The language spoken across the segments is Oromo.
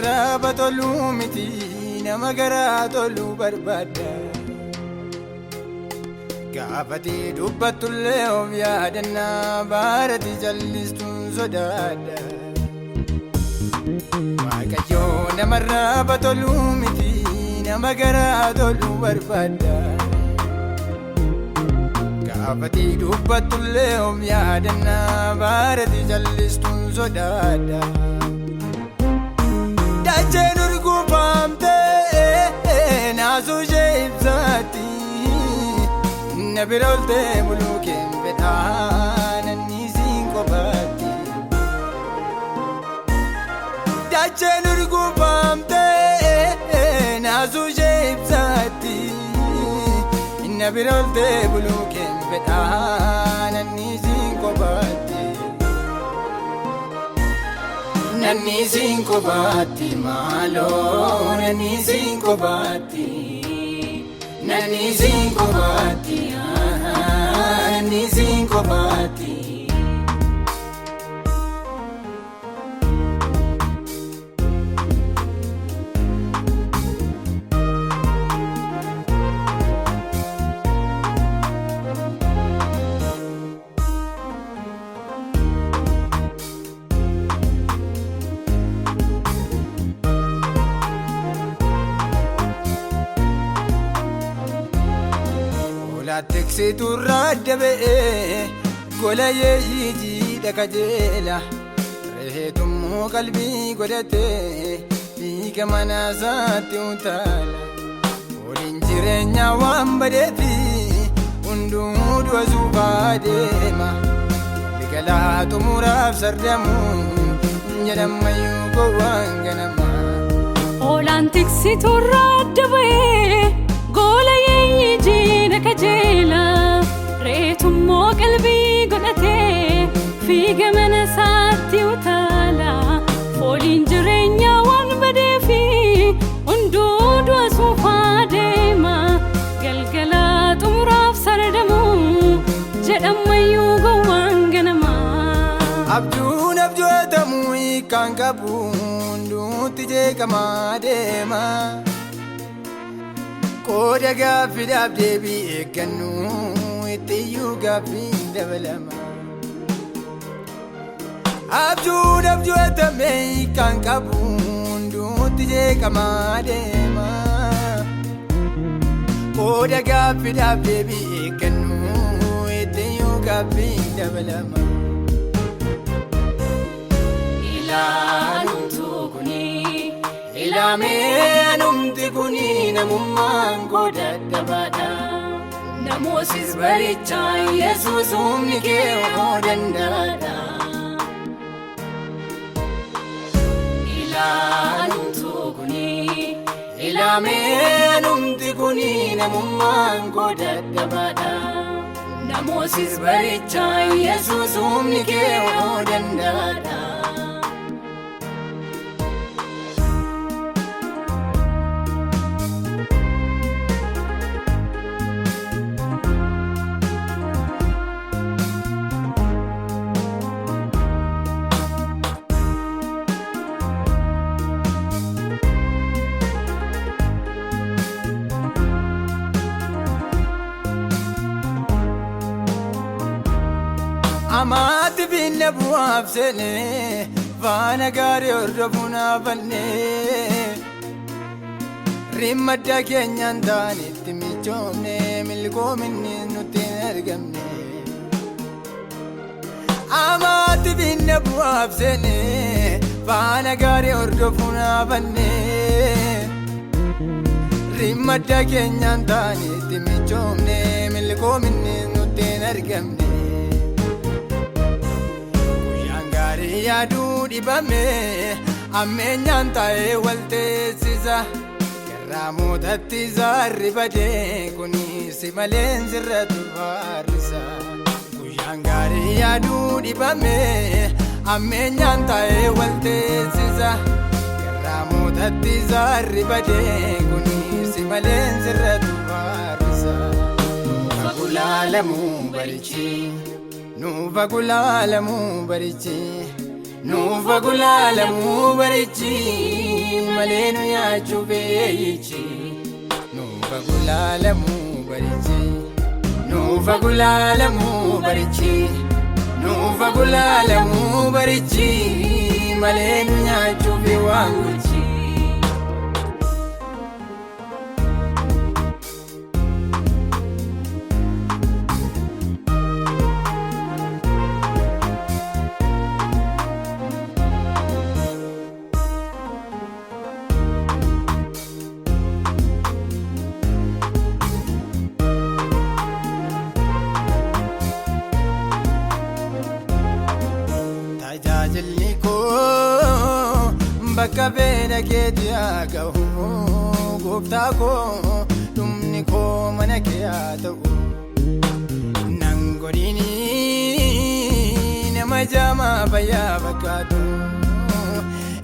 namarraa batoluu miti nama garaa toluu barbaada. Gaafatee dubbattullee of yaadannaa baarati jallistuun sodaadha. Waaqayyoo namarraa batoluu miti nama garaa toluu barbaada. Gaafatee dubbattullee of yaadannaa baarati jallistuun sodaadha. Dacheen urguufamtee naasuu ishee ibsaatti na bira oltee buluu keen fedhaa nanniisiin kophaatti. Dacheen urguufamtee naasuu ishee ibsaatti na bira oltee buluu keen fedhaa nanniisiin kophaatti. Nanniisiin kophaatti maaloo nanniisiin kophaatti. Nanniisiin kophaatti nanniisiin kophaatti. Teksituu raadabee gola yeeyyii kajeela reetummoo qalbii godhatee dhiiga manaasaatti utaala. Waliin jireenya waan badeefi hunduu du'a suufaa deema. Biqilaa xumuraaf sardamu jedhamayyuu gowwaan ganama. Oolaan teksituu raadabee gola yeeyyii kajeela reetummoo qalbii godhatee fiiga manaasaatti utaala. Waliin jireenya waan badeefi hunduu du'a suufaa deema. Galgalaa xumuraaf sardamu jedhamayyuu gowwaan ganama. Abjuun abjootamuu hiikkaan qabu hunduutti jeeqamaa deema. Kooda gaaffiidhaaf deebii eeggannu ittiyyuu gaaffii dabalama. Abjuun abjootamee hiikkaan qabu hunduutti jeeqamaa deema. Kooda gaaffiidhaaf deebii eeggannu ittiyyuu gaaffii dabalama. Ilaalumtuu kunii ilaamee anumti kunii namummaan koo dadhabaadha. Namoosis barichaa Yesuus humni kee oo danda'aadha. Ilaalumtuu kunii ilaamee anumti kunii namummaan koo dadhabaadha. Namoosis barichaa Yesuus humni kee oo danda'aadha. Amaatti binna bu'aaf seenee faana gaarii hordofuun hafannee rimmadda keenyaan taanitti michoomne milkoominni nutti hin argamne. Amaatti binna bu'aaf seenee faana gaarii hordofuun hafannee rimmadda keenyaan taanitti michoomne milkoominni nutti hin argamne. Yaaduu dhibamee ammeenyaan taa'ee wal teessisa. Garraa mootatti zaarri badee kunis maleen sirratti faarrisa. Guyyaan gaarii yaaduu dhibamee ammeenyaan taa'ee wal teessisa. Garraa mootatti zaarri badee kunis maleen sirratti faarrisa. Nuufa gulaalamuu barichi nuufa gulaalamuu barichi. nuufa gulaalamuu barichi malee nu nyaachuu beeyichi nuufa gulaalamuu barichi nuufa gulaalamuu barichi nuufa gulaalamuu barichi malee nu nyaachuu beewaanguchi. Tajaajilni koo bakka beela keetti haa ga'u gooftaa koo dhumni koo mana kee haa ta'u nan godhini nama jaamaa fayyaa fakkaatu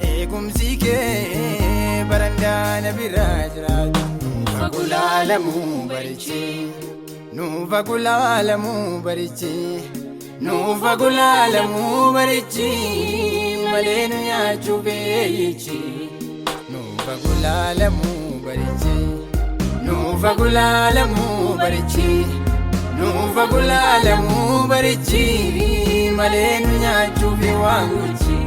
eegumsi kee barandaa na biraa jiraatu nuufa gulaalamuu barichi nuufa gulaalamuu barichi nuufa gulaalamuu barichi malee nu nyaachuu beeyichi nuufa gulaalamuu barichi nuufa gulaalamuu barichi nuufa gulaalamuu barichi malee nu nyaachuu beewaanguchi.